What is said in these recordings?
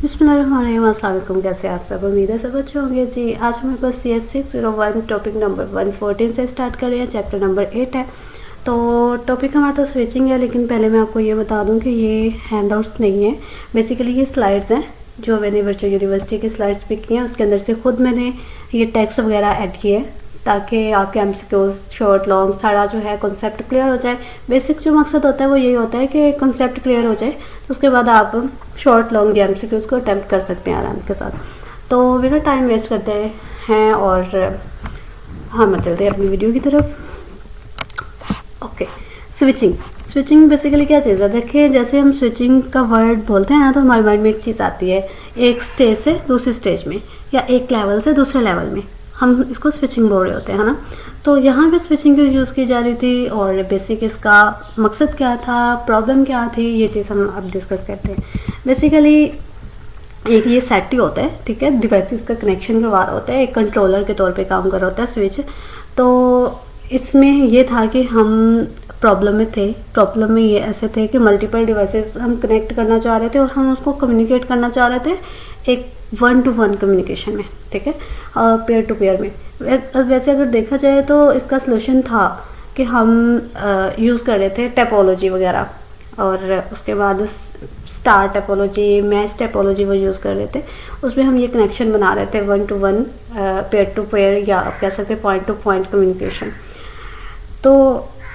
बिस्मिल्लाहिर्रहमानिर्रहीम। अस्सलाम वालेकुम। कैसे आप सब? उम्मीद है सब अच्छे होंगे जी। आज हमारे पास CS601 टॉपिक नंबर 114 से स्टार्ट कर रहे हैं। चैप्टर नंबर 8 है। तो टॉपिक हमारा तो स्विचिंग है, लेकिन पहले मैं आपको ये बता दूं कि ये हैंडआउट्स नहीं है। बेसिकली ये स्लाइड्स हैं जो मैंने वर्चुअल यूनिवर्सिटी की स्लाइड्स पिक की हैं। उसके अंदर से खुद मैंने ये टेक्स्ट वगैरह ऐड किए हैं ताकि आपके MCQs शॉर्ट लॉन्ग सारा जो है कॉन्सेप्ट क्लियर हो जाए। बेसिक जो मकसद होता है वो यही होता है कि कॉन्सेप्ट क्लियर हो जाए, तो उसके बाद आप शॉर्ट लॉन्ग या MCQs को अटैम्प्ट कर सकते हैं आराम के साथ। तो बिना टाइम वेस्ट करते हैं और हम चलते हैं अपनी वीडियो की तरफ। ओके, स्विचिंग बेसिकली क्या चीज़ है? देखिए, जैसे हम स्विचिंग का वर्ड बोलते हैं ना, तो हमारे माइंड में एक चीज़ आती है, एक स्टेज से दूसरी स्टेज में या एक लेवल से दूसरे लेवल में, हम इसको स्विचिंग बोल रहे होते हैं, है ना। तो यहाँ पे स्विचिंग क्यों यूज़ की जा रही थी और बेसिक इसका मकसद क्या था, प्रॉब्लम क्या थी, ये चीज़ हम अब डिस्कस करते हैं। बेसिकली एक ये सेट ही होता है, ठीक है, डिवाइसेस का कनेक्शन करवा रहा होता है, एक कंट्रोलर के तौर पे काम कर रहा होता है स्विच। तो इसमें ये था कि हम प्रॉब्लम में ये ऐसे थे कि मल्टीपल डिवाइसेस हम कनेक्ट करना चाह रहे थे और हम उसको कम्युनिकेट करना चाह रहे थे एक 1-to-1 कम्युनिकेशन में, ठीक है, पेयर टू पेयर में। वैसे अगर देखा जाए तो इसका सलूशन था कि हम यूज़ कर रहे थे टोपोलॉजी वगैरह, और उसके बाद स्टार टोपोलॉजी, मैच टोपोलॉजी वो यूज़ कर रहे थे। उसमें हम ये कनेक्शन बना रहे थे 1-to-1, पेयर टू पेयर, या आप कह सकते हैं पॉइंट टू पॉइंट कम्युनिकेशन। तो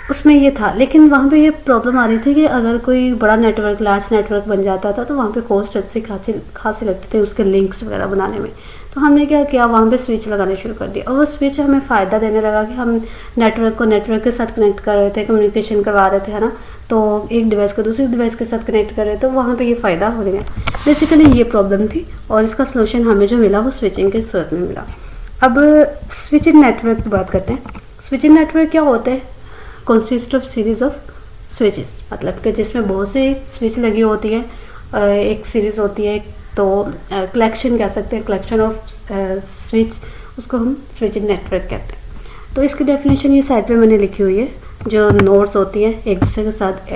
उसमें ये था, लेकिन वहाँ पे ये प्रॉब्लम आ रही थी कि अगर कोई बड़ा नेटवर्क, लार्ज नेटवर्क बन जाता था तो वहाँ पे कॉस्ट अच्छी खासी लगती थी उसके लिंक्स वगैरह बनाने में। तो हमने क्या किया, वहाँ पे स्विच लगाने शुरू कर दिया, और वो स्विच हमें फ़ायदा देने लगा कि हम नेटवर्क को नेटवर्क के साथ कनेक्ट कर रहे थे, कम्युनिकेशन करवा रहे थे, है ना। तो एक डिवाइस को दूसरी डिवाइस के साथ कनेक्ट कर रहे थे, तो वहाँ पर ये फ़ायदा हो गया। बेसिकली ये प्रॉब्लम थी और इसका सोल्यूशन हमें जो मिला वो स्विचिंग की सूरत में मिला। अब स्विचिंग नेटवर्क की बात करते हैं। स्विचिंग नेटवर्क क्या होते हैं? Consist of series of switches, मतलब कि जिसमें बहुत सी स्विच लगी होती है, एक सीरीज होती है, तो कलेक्शन कह सकते हैं, कलेक्शन ऑफ स्विच, उसको हम स्विचिंग नेटवर्क कहते हैं। तो इसकी डेफिनेशन ये साइड पे मैंने लिखी हुई है। जो नोड्स होती है एक दूसरे के साथ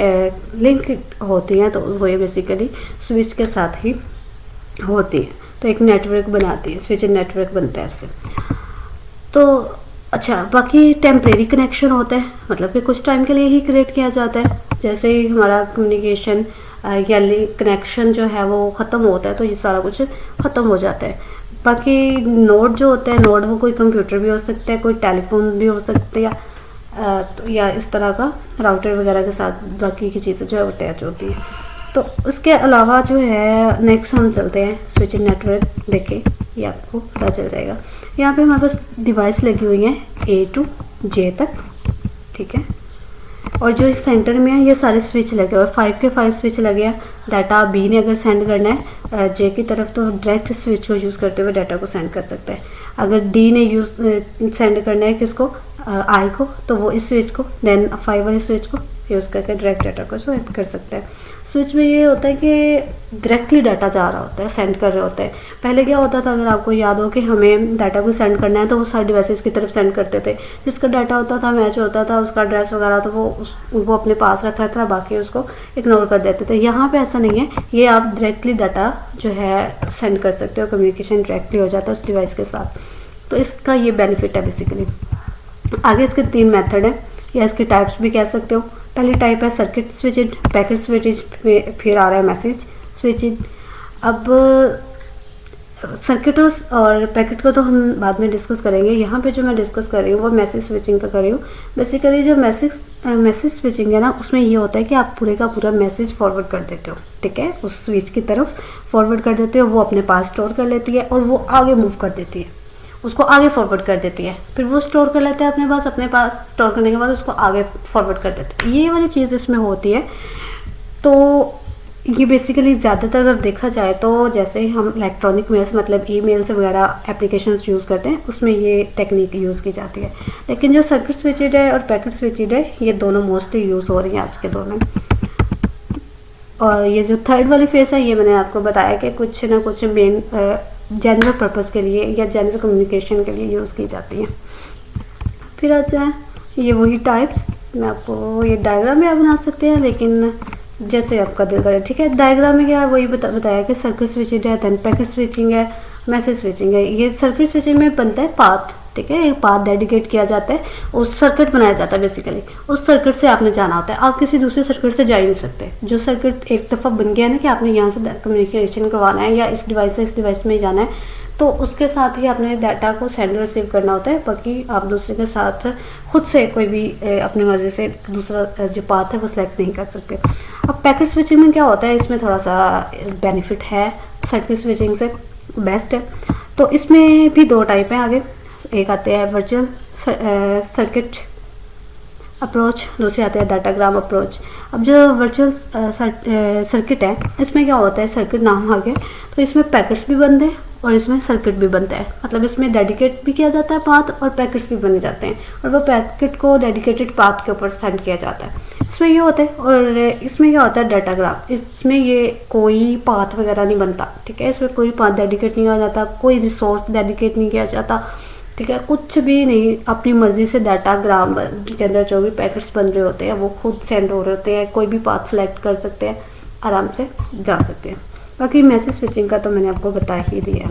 लिंक होती हैं, तो वो ये बेसिकली स्विच के साथ ही होती है, तो एक नेटवर्क बनाती है, स्विचिंग नेटवर्क बनता है उससे। तो अच्छा, बाकी टेम्परेरी कनेक्शन होता है, मतलब कि कुछ टाइम के लिए ही क्रिएट किया जाता है। जैसे ही हमारा कम्युनिकेशन या कनेक्शन जो है वो ख़त्म होता है, तो ये सारा कुछ ख़त्म हो जाता है। बाकी नोड जो होता है, नोड वो कोई कंप्यूटर भी हो सकता है, कोई टेलीफोन भी हो सकता है, या इस तरह का राउटर वगैरह के साथ बाकी की चीज़ें जो है वो अटैच होती है। तो उसके अलावा जो है नेक्स्ट हम चलते हैं स्विचिंग नेटवर्क। देखें, ये आपको पता चल जाएगा। यहाँ पे हमारे पास डिवाइस लगी हुई है A to J तक, ठीक है, और जो इस सेंटर में है ये सारे स्विच लगे हुए, 5 के 5 स्विच लगे हैं। डाटा B ने अगर सेंड करना है J की तरफ, तो डायरेक्ट स्विच को यूज़ करते हुए डाटा को सेंड कर सकता है। अगर D ने सेंड करना है किसको, I को, तो वो इस स्विच को, देन 5 वाले स्विच को यूज़ करके डायरेक्ट डाटा को सेंड कर सकता है। स्विच में ये होता है कि डायरेक्टली डाटा जा रहा होता है, सेंड कर रहे होते हैं। पहले क्या होता था, अगर आपको याद हो कि हमें डाटा को सेंड करना है तो वो सारे डिवाइसेस की तरफ सेंड करते थे। जिसका डाटा होता था, मैच होता था, उसका एड्रेस वगैरह, तो वो अपने पास रखता था, बाकी उसको इग्नोर कर देते थे। यहाँ पे ऐसा नहीं है, ये आप डायरेक्टली डाटा जो है सेंड कर सकते हो, कम्युनिकेशन डायरेक्टली हो जाता है उस डिवाइस के साथ। तो इसका ये बेनिफिट है बेसिकली। आगे इसके 3 मेथड है, या इसके टाइप्स भी कह सकते हो। पहली टाइप है सर्किट स्विचिंग, पैकेट स्विचिंग, फिर आ रहा है मैसेज स्विचिंग। अब सर्किट और पैकेट को तो हम बाद में डिस्कस करेंगे। यहाँ पे जो मैं डिस्कस कर रही हूँ वो मैसेज स्विचिंग का कर रही हूँ। बेसिकली जो मैसेज स्विचिंग है ना, उसमें ये होता है कि आप पूरे का पूरा मैसेज फॉरवर्ड कर देते हो, ठीक है, उस स्विच की तरफ फॉरवर्ड कर देते हो। वो अपने पास स्टोर कर लेती है और वो आगे मूव कर देती है, उसको आगे फॉरवर्ड कर देती है। फिर वो स्टोर कर लेते हैं अपने पास स्टोर करने के बाद उसको आगे फॉरवर्ड कर देते हैं। ये वाली चीज़ इसमें होती है। तो ये बेसिकली ज़्यादातर अगर देखा जाए तो जैसे हम इलेक्ट्रॉनिक मेल्स, मतलब ईमेल्स वगैरह एप्लीकेशंस यूज़ करते हैं, उसमें ये टेक्निक यूज़ की जाती है। लेकिन जो सर्किट स्विचिड है और पैकेट स्विचिड है, ये दोनों मोस्टली यूज़ हो रही हैं आज के दौर में। और ये जो थर्ड वाली फेस है, ये मैंने आपको बताया कि कुछ ना कुछ मेन जनरल पर्पस के लिए या जनरल कम्युनिकेशन के लिए यूज़ की जाती है। फिर आता है ये वही टाइप्स, मैं आपको ये डायग्राम भी आप बना सकते हैं, लेकिन जैसे आपका दिल करे, ठीक है। डायग्राम में क्या है वही बताया कि सर्किट स्विचिंग है, देन पैकेट स्विचिंग है, मैसेज स्विचिंग है। ये सर्किट स्विचिंग में बनता है पाथ, ठीक है, एक पाथ डेडिकेट किया जाता है, उस सर्किट बनाया जाता है बेसिकली, उस सर्किट से आपने जाना होता है, आप किसी दूसरे सर्किट से जा ही नहीं सकते। जो सर्किट एक दफ़ा बन गया ना कि आपने यहाँ से कम्युनिकेशन करवाना है या इस डिवाइस से इस डिवाइस में ही जाना है, तो उसके साथ ही आपने डाटा को सेंड रिसीव करना होता है। बाकी आप दूसरे के साथ खुद से कोई भी अपनी मर्ज़ी से दूसरा जो पाथ है वो सिलेक्ट नहीं कर सकते। अब पैकेट स्विचिंग में क्या होता है, इसमें थोड़ा सा बेनिफिट है सर्किट स्विचिंग से, बेस्ट है। तो इसमें भी दो टाइप हैं आगे, एक आते हैं वर्चुअल सर्किट अप्रोच, दूसरे आते हैं डाटाग्राम अप्रोच। अब जो वर्चुअल सर्किट है इसमें क्या होता है, सर्किट नाम आ गया तो इसमें पैकेट्स भी बनते हैं और इसमें सर्किट भी बनता है, मतलब इसमें डेडिकेट भी किया जाता है पाथ और पैकेट्स भी बने जाते हैं और वो पैकेट को डेडिकेटेड पाथ के ऊपर सेंड किया जाता है। इसमें ये होता है। और इसमें क्या होता है डाटाग्राम, इसमें ये कोई पाथ वगैरह नहीं बनता, ठीक है, इसमें कोई पाथ डेडिकेट नहीं किया जाता, कोई रिसोर्स डेडिकेट नहीं किया जाता, ठीक है, कुछ भी नहीं, अपनी मर्जी से डाटाग्राम के अंदर जो भी पैकेट्स बन रहे होते हैं वो खुद सेंड हो रहे होते हैं, कोई भी पाथ सेलेक्ट कर सकते हैं, आराम से जा सकते हैं। बाकी मैसेज स्विचिंग का तो मैंने आपको बता ही दिया।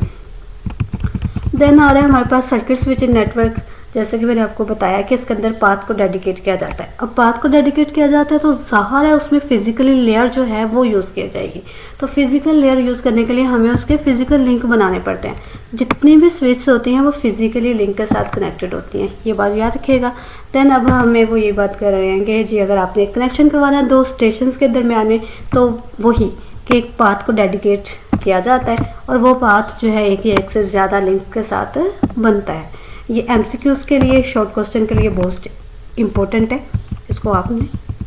देन आ रहा है हमारे पास सर्किट स्विचिंग नेटवर्क। जैसे कि मैंने आपको बताया कि इसके अंदर पाथ को डेडिकेट किया जाता है। अब पाथ को डेडिकेट किया जाता है तो ज़ाहिर है उसमें फिजिकली लेयर जो है वो यूज़ की जाएगी। तो फिजिकल लेयर यूज़ करने के लिए हमें उसके फिजिकल लिंक बनाने पड़ते हैं। जितनी भी स्विच होती हैं वो फिजिकली लिंक के साथ कनेक्टेड होती हैं, ये बात याद रखिएगा। देन अब हमें वो ये बात कर रहे हैं कि जी अगर आपने कनेक्शन करवाना है दो स्टेशन के दरमियान में तो वही कि एक पाथ को डेडिकेट किया जाता है और वो पाथ जो है एक या एक से ज़्यादा लिंक के साथ बनता है। ये एमसीक्यूज़ के लिए, शॉर्ट क्वेश्चन के लिए बहुत इम्पोर्टेंट है, इसको आपने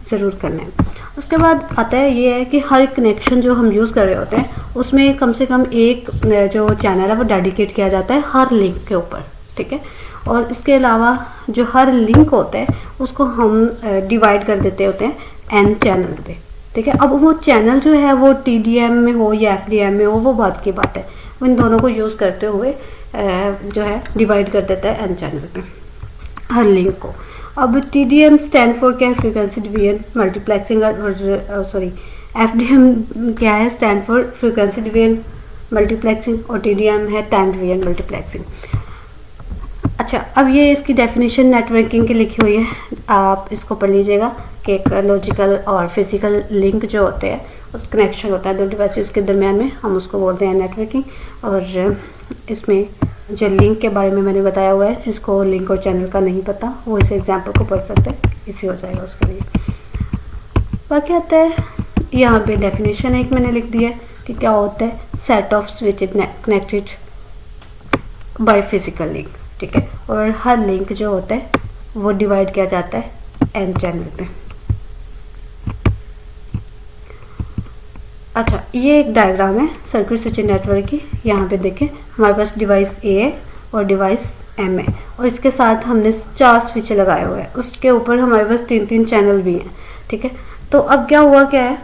ज़रूर करना है। उसके बाद आता है ये है कि हर कनेक्शन जो हम यूज़ कर रहे होते हैं उसमें कम से कम एक जो चैनल है वो डेडिकेट किया जाता है हर लिंक के ऊपर, ठीक है। और इसके अलावा जो हर लिंक होता है उसको हम डिवाइड कर देते होते हैं एन चैनल पे, ठीक है। अब वो चैनल जो है वो TDM में हो या FDM में हो वो बात की बात है, इन दोनों को यूज़ करते हुए जो है डिवाइड कर देता है एन चैनल पे हर लिंक को। अब TDM स्टैंड फॉर क्या है, फ्रीक्वेंसी डिवीजन मल्टीप्लेक्सिंग, और सॉरी FDM क्या है, stand for frequency division multiplexing, और TDM है टाइम डिवीजन मल्टीप्लेक्सिंग। अच्छा, अब ये इसकी डेफिनेशन नेटवर्किंग की लिखी हुई है, आप इसको पढ़ लीजिएगा कि एक लॉजिकल और फिजिकल लिंक जो होते हैं उस कनेक्शन होता है दो डिवाइसेस के दरमियान में, हम उसको बोलते हैं नेटवर्किंग। और इसमें जो लिंक के बारे में मैंने बताया हुआ है, इसको लिंक और चैनल का नहीं पता वो इस एग्जाम्पल को पढ़ सकते हैं, इसी हो जाएगा उसके लिए। बाकी आता है यहाँ पे डेफिनेशन एक मैंने लिख दिया है कि क्या होता है, set off switch connected by physical link, ठीक है। और हर लिंक जो होता है वो डिवाइड किया जाता है एन चैनल पे। अच्छा, ये एक डायग्राम है सर्किट स्विचिंग नेटवर्क की। यहाँ पे देखें हमारे पास डिवाइस A है और डिवाइस M है और इसके साथ हमने 4 स्विच लगाए हुए हैं, उसके ऊपर हमारे पास 3-3 चैनल भी हैं, ठीक है। तो अब क्या हुआ क्या है,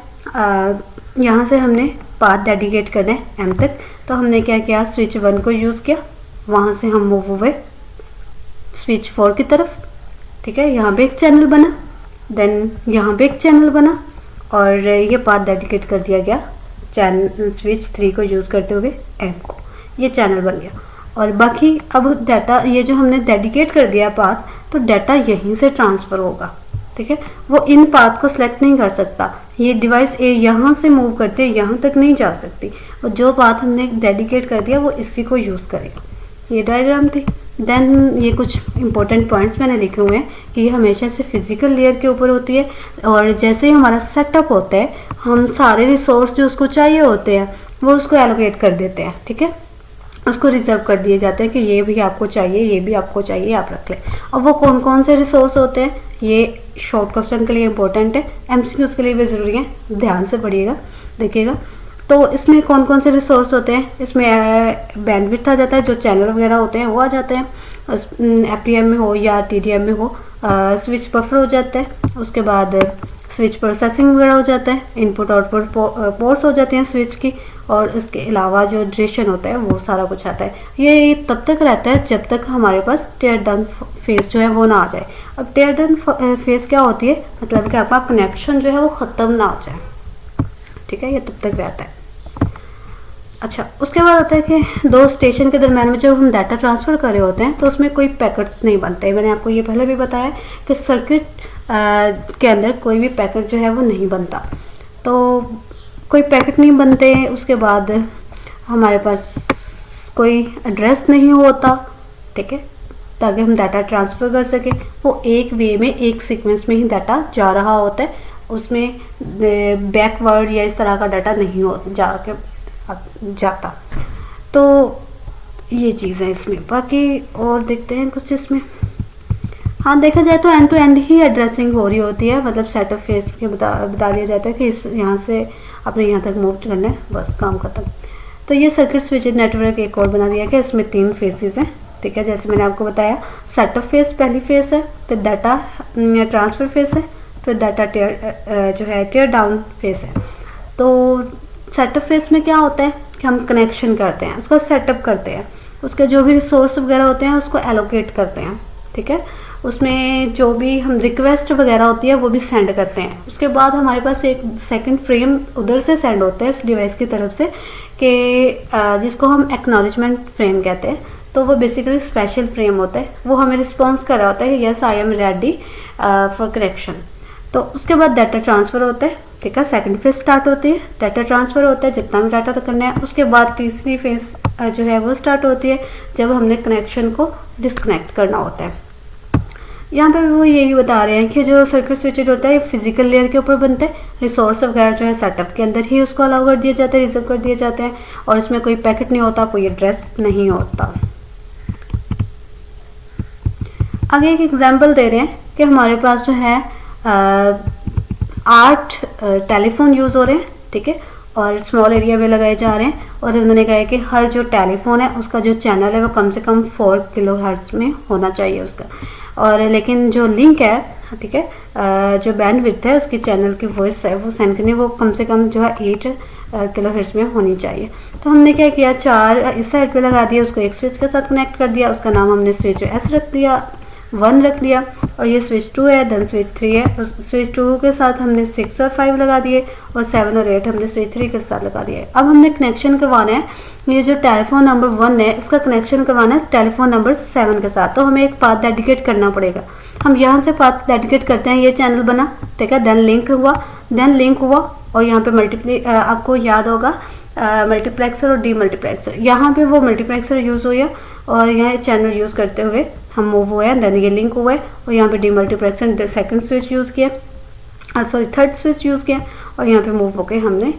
यहाँ से हमने पाथ डेडिकेट करना है M तक, तो हमने क्या किया, स्विच 1 को यूज़ किया, वहाँ से हम मूव हुए स्विच 4 की तरफ, ठीक है। यहाँ पे एक चैनल बना, देन यहाँ पे एक चैनल बना और ये पाथ डेडिकेट कर दिया गया चैनल स्विच 3 को यूज़ करते हुए M को, ये चैनल बन गया। और बाकी अब डाटा ये जो हमने डेडिकेट कर दिया पाथ, तो डाटा यहीं से ट्रांसफ़र होगा, ठीक है। वो इन पाथ को सिलेक्ट नहीं कर सकता, ये डिवाइस A यहाँ से मूव करते यहाँ तक नहीं जा सकती, और जो पाथ हमने डेडिकेट कर दिया वो इसी को यूज़ करेगा। ये डायग्राम थी। देन ये कुछ इंपॉर्टेंट पॉइंट्स मैंने लिखे हुए हैं कि ये हमेशा से फिजिकल लेयर के ऊपर होती है, और जैसे ही हमारा सेटअप होता है हम सारे रिसोर्स जो उसको चाहिए होते हैं वो उसको एलोकेट कर देते हैं, ठीक है, उसको रिजर्व कर दिए जाते हैं कि ये भी आपको चाहिए, ये भी आपको चाहिए, आप रख लें। अब वो कौन कौन से रिसोर्स होते हैं, ये शॉर्ट क्वेश्चन के लिए इंपॉर्टेंट है, MCQs के लिए भी ज़रूरी है, ध्यान से पढ़िएगा, देखिएगा। तो इसमें कौन कौन से रिसोर्स होते हैं, इसमें बैंडविड्थ आ जाता है, जो चैनल वगैरह होते हैं वो आ जाते हैं, FDM में हो या TDM में हो, स्विच बफर हो जाता है, उसके बाद स्विच प्रोसेसिंग वगैरह हो जाता है, इनपुट आउटपुट पोर्ट्स हो जाते हैं स्विच की, और इसके अलावा जो ड्यूरेशन होता है वो सारा कुछ आता है। ये तब तक रहता है जब तक हमारे पास टेयर डाउन फेज जो है वो ना आ जाए। अब टेयर डाउन फेज क्या होती है, मतलब कि आपका कनेक्शन जो है वो ख़त्म ना हो जाए, ठीक है, ये तब तक रहता है। अच्छा, उसके बाद आता है कि दो स्टेशन के दरम्यान में जब हम डाटा ट्रांसफ़र कर रहे होते हैं तो उसमें कोई पैकेट नहीं बनते। मैंने आपको ये पहले भी बताया कि सर्किट के अंदर कोई भी पैकेट जो है वो नहीं बनता, तो कोई पैकेट नहीं बनते। उसके बाद हमारे पास कोई एड्रेस नहीं होता, ठीक है, ताकि हम डाटा ट्रांसफ़र कर सकें। वो एक वे में, एक सीक्वेंस में ही डाटा जा रहा होता है, उसमें बैकवर्ड या इस तरह का डाटा नहीं हो जाता। तो ये चीज़ है इसमें। बाकी और देखते हैं कुछ इसमें। हाँ, देखा जाए तो एंड टू एंड ही एड्रेसिंग हो रही होती है, मतलब सेटअप फेस के बता दिया जाता है कि इस यहाँ से आपने यहाँ तक मूव करना है, बस काम खत्म। तो ये सर्किट स्विच नेटवर्क एक और बना दिया कि इसमें 3 फेसेस हैं, ठीक है। जैसे मैंने आपको बताया, सेटअप फेस पहली फेस है, फिर डाटा ट्रांसफ़र फेस है, फिर डाटा जो है टेयर डाउन फेस है। तो सेटअप फेस में क्या होता है कि हम कनेक्शन करते हैं, उसका सेटअप करते हैं, उसके जो भी रिसोर्स वगैरह होते हैं उसको एलोकेट करते हैं, ठीक है। उसमें जो भी हम रिक्वेस्ट वगैरह होती है वो भी सेंड करते हैं। उसके बाद हमारे पास एक सेकंड फ्रेम उधर से सेंड होता है इस डिवाइस की तरफ से, कि जिसको हम एक्नॉलेजमेंट फ्रेम कहते हैं। तो वो बेसिकली स्पेशल फ्रेम होता है, वो हमें रिस्पॉन्स कर रहा होता है, yes I am ready for connection. तो उसके बाद डाटा ट्रांसफ़र होता है, ठीक है, सेकंड फेज स्टार्ट होती है, डाटा ट्रांसफ़र होता है जितना भी डाटा तो करना है। उसके बाद तीसरी फेज जो है वो स्टार्ट होती है जब हमने कनेक्शन को डिस्कनेक्ट करना होता है। यहाँ पे भी वो यही बता रहे हैं कि जो सर्किट स्विचेड होता है फिजिकल लेयर के ऊपर बनता है, रिसोर्स वगैरह जो है सेटअप के अंदर ही उसको अलाउ कर दिया जाता है, रिजर्व कर दिए जाते हैं, और इसमें कोई पैकेट नहीं होता, कोई एड्रेस नहीं होता। आगे एक एग्जाम्पल दे रहे हैं कि हमारे पास जो है 8 टेलीफोन यूज़ हो रहे हैं, ठीक है, और स्मॉल एरिया में लगाए जा रहे हैं। और उन्होंने कहा है कि हर जो टेलीफोन है उसका जो चैनल है वो कम से कम 4 किलोहर्ट्ज़ में होना चाहिए उसका, और लेकिन जो लिंक है, ठीक है, जो बैंडविड्थ है उसकी चैनल की वॉइस है वो सेंड करनी, वो कम से कम जो है 8 किलोहर्ट्ज़ में होनी चाहिए। तो हमने क्या किया, 4 इस साइड पे लगा दिया, उसको एक स्विच के साथ कनेक्ट कर दिया, उसका नाम हमने स्विच एस रख दिया, 1 रख दिया, और ये स्विच 2 है, देन स्विच 3 है, और स्विच 2 के साथ हमने 6 और 5 लगा दिए, और 7 और 8 हमने स्विच 3 के साथ लगा दिया है। अब हमने कनेक्शन करवाना है, ये जो टेलीफोन नंबर 1 है इसका कनेक्शन करवाना है टेलीफोन नंबर 7 के साथ। तो हमें एक पाथ डेडिकेट करना पड़ेगा। हम यहाँ से पाथ डेडिकेट करते हैं, ये चैनल बना, ठीक है, देन लिंक हुआ, और यहाँ पे आपको याद होगा मल्टीप्लेक्सर और डीमल्टीप्लेक्सर, यहाँ पे वो मल्टीप्लेक्सर यूज़ हुआ और यहाँ चैनल यूज़ करते हुए हम मूव हुए हैं, देन ये लिंक हुआ है, और यहाँ पे डीमल्टीप्लेक्सर सेकंड स्विच यूज़ किया, थर्ड स्विच यूज़ किया, और यहाँ पे मूव होके हमने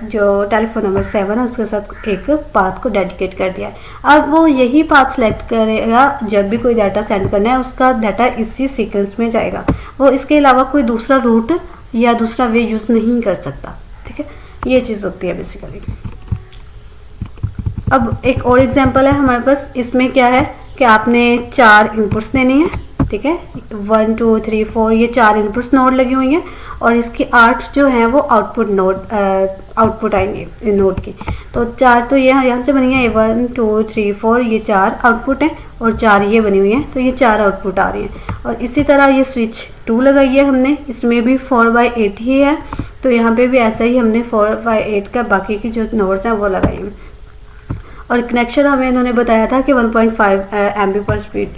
जो टेलीफोन नंबर 7 है उसके साथ एक पाथ को डेडिकेट कर दिया है। अब वो यही पाथ सेलेक्ट करेगा जब भी कोई डाटा सेंड करना है, उसका डाटा इसी सीक्वेंस में जाएगा, वो इसके अलावा कोई दूसरा रूट या दूसरा वे यूज़ नहीं कर सकता, ठीक है, ये चीज़ होती है बेसिकली। अब एक और एग्जांपल है हमारे पास, इसमें क्या है कि आपने 4 इनपुट्स देनी है, ठीक है, 1 2 3 4 ये 4 इनपुट्स नोड लगी हुई हैं, और इसकी 8 जो हैं वो आउटपुट आएंगे नोड की। तो 4 तो ये यहाँ से बनी है, 1 2 3 4 ये 4 आउटपुट हैं, और 4 ये बनी हुई हैं, तो ये 4 आउटपुट आ रही हैं। और इसी तरह ये स्विच 2 लगाई है हमने, इसमें भी 4/8 ही है, तो यहाँ पे भी ऐसा ही हमने 4/8 का बाकी की जो नोड्स हैं वो लगाए हैं। और कनेक्शन हमें इन्होंने बताया था कि 1.5 MB पर स्पीड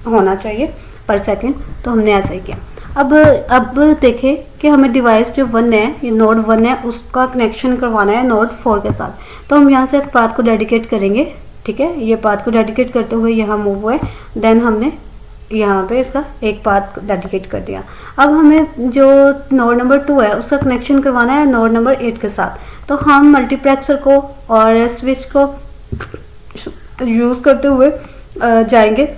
होना चाहिए पर सेकंड, तो हमने ऐसा ही किया। अब देखें कि हमें डिवाइस जो 1 है, ये नोड 1 है, उसका कनेक्शन करवाना है नोड 4 के साथ। तो हम यहाँ से एक पाथ को डेडिकेट करेंगे, ठीक है, ये पाथ को डेडिकेट करते हुए यहाँ मूव हुए, देन हमने यहाँ पे इसका एक पाथ डेडिकेट कर दिया। अब हमें जो नोड नंबर 2 है उसका कनेक्शन करवाना है नोड नंबर 8 के साथ। तो हम मल्टीप्लेक्सर को और स्विच को यूज़ करते हुए जाएंगे,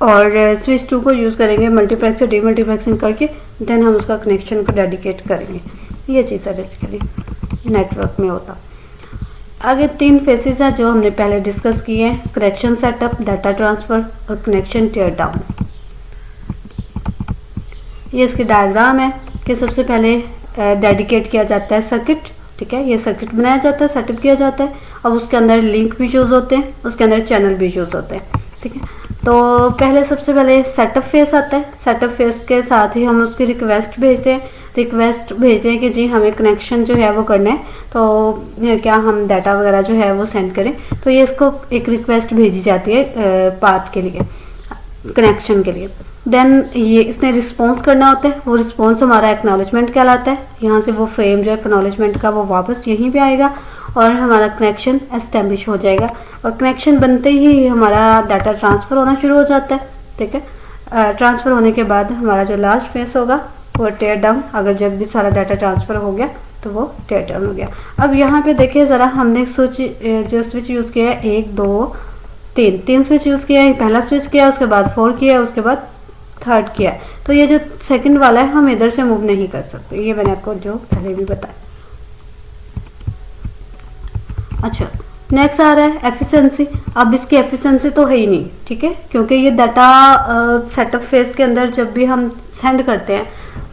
और स्विच 2 को यूज़ करेंगे मल्टीप्लेक्सर डीमल्टीप्लेक्सिंग करके, देन हम उसका कनेक्शन को डेडिकेट करेंगे। ये चीज़ है बेसिकली नेटवर्क में होता। आगे 3 फेसेस हैं जो हमने पहले डिस्कस किए हैं, कनेक्शन सेटअप, डाटा ट्रांसफ़र और कनेक्शन टियर डाउन। ये इसकी डायग्राम है कि सबसे पहले डेडिकेट किया जाता है सर्किट, ठीक है, ये सर्किट बनाया जाता है, सेटअप किया जाता है, अब उसके अंदर लिंक भी यूज़ होते हैं, उसके अंदर चैनल भी यूज़ होते हैं, ठीक है। तो सबसे पहले सेटअप फेस आता है, सेटअप फेस के साथ ही हम उसकी रिक्वेस्ट भेजते हैं, रिक्वेस्ट भेजते हैं कि जी हमें कनेक्शन जो है वो करना है, तो क्या हम डाटा वगैरह जो है वो सेंड करें, तो ये इसको एक रिक्वेस्ट भेजी जाती है पाथ के लिए, कनेक्शन के लिए। देन ये इसने रिस्पॉन्स करना होता है, वो रिस्पॉन्स हमारा एक्नॉलेजमेंट कहलाता है। यहाँ से वो फ्रेम जो है एक्नॉलेजमेंट का वो वापस यहीं पे आएगा और हमारा कनेक्शन एस्टेब्लिश हो जाएगा। और कनेक्शन बनते ही हमारा डाटा ट्रांसफ़र होना शुरू हो जाता है, ठीक है। ट्रांसफ़र होने के बाद हमारा जो लास्ट फेस होगा वो टेयर डाउन। अगर जब भी सारा डाटा ट्रांसफ़र हो गया तो वो टेयर डाउन हो गया। अब यहाँ पे देखिए ज़रा, हमने स्विच यूज़ किया है 1 2 3 स्विच यूज़ किया है। पहला स्विच किया, उसके बाद 4 किया, उसके बाद 3rd किया। तो ये जो सेकंड वाला है हम इधर से मूव नहीं कर सकते, ये मैंने आपको जो पहले भी बताया। अच्छा, नेक्स्ट आ रहा है एफिशिएंसी। अब इसकी एफिशिएंसी तो है ही नहीं, ठीक है, क्योंकि ये डाटा सेटअप फेज के अंदर जब भी हम सेंड करते हैं,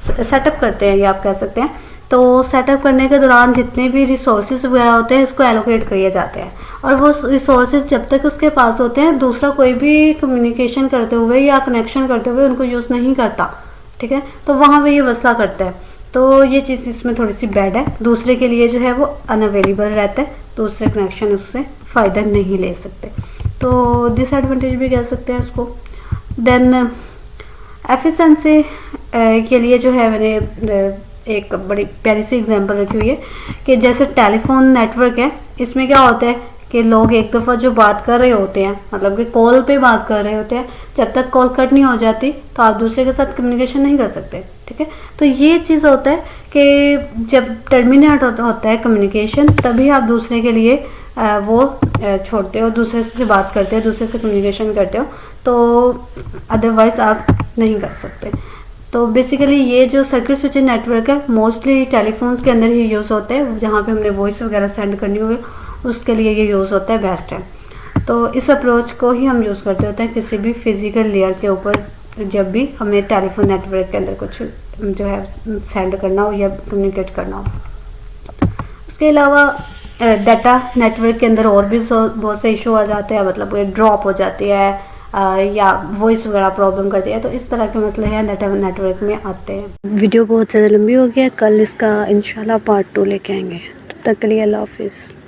सेटअप करते हैं, ये आप कह सकते हैं, तो सेटअप करने के दौरान जितने भी रिसोर्सेज वगैरह होते हैं इसको एलोकेट किए जाते हैं। और वो रिसोर्सेज जब तक उसके पास होते हैं दूसरा कोई भी कम्युनिकेशन करते हुए या कनेक्शन करते हुए उनको यूज़ नहीं करता, ठीक है, तो वहाँ पे ये मसला करता है। तो ये चीज़ इसमें थोड़ी सी बैड है। दूसरे के लिए जो है वो अनअवेलेबल रहता है, दूसरे कनेक्शन उससे फ़ायदा नहीं ले सकते, तो डिसएडवांटेज भी कह सकते हैं इसको। देन एफिशिएंसी के लिए जो है मैंने एक बड़ी प्यारी सी एग्जांपल रखी हुई है कि जैसे टेलीफोन नेटवर्क है, इसमें क्या होता है कि लोग एक दफ़ा जो बात कर रहे होते हैं, मतलब कि कॉल पे बात कर रहे होते हैं, जब तक कॉल कट नहीं हो जाती तो आप दूसरे के साथ कम्युनिकेशन नहीं कर सकते, ठीक है। तो ये चीज़ होता है कि जब टर्मिनेट होता है कम्युनिकेशन, तभी आप दूसरे के लिए वो छोड़ते हो, दूसरे से बात करते हो, दूसरे से कम्युनिकेशन करते हो, तो अदरवाइज़ आप नहीं कर सकते। तो बेसिकली ये जो सर्किट स्विचिंग नेटवर्क है मोस्टली टेलीफोन्स के अंदर ही यूज़ होते हैं, जहाँ पे हमने वॉइस वगैरह सेंड करनी होगी उसके लिए ये यूज़ होता है, बेस्ट है। तो इस अप्रोच को ही हम यूज़ करते होते हैं किसी भी फिजिकल लेयर के ऊपर, जब भी हमें टेलीफोन नेटवर्क के अंदर कुछ जो है सेंड करना हो या कम्युनिकेट करना हो। उसके अलावा डाटा नेटवर्क के अंदर और भी बहुत से इशू आ जाते हैं, मतलब ड्रॉप हो जाती है या वॉइस वगैरह प्रॉब्लम करती है, तो इस तरह के मसले हैं डाटा नेटवर्क में आते हैं। वीडियो बहुत ज़्यादा लंबी हो गई है, कल इसका इंशाल्लाह पार्ट 2 लेके आएंगे। तब तक के लिए अल्लाह हाफिज़।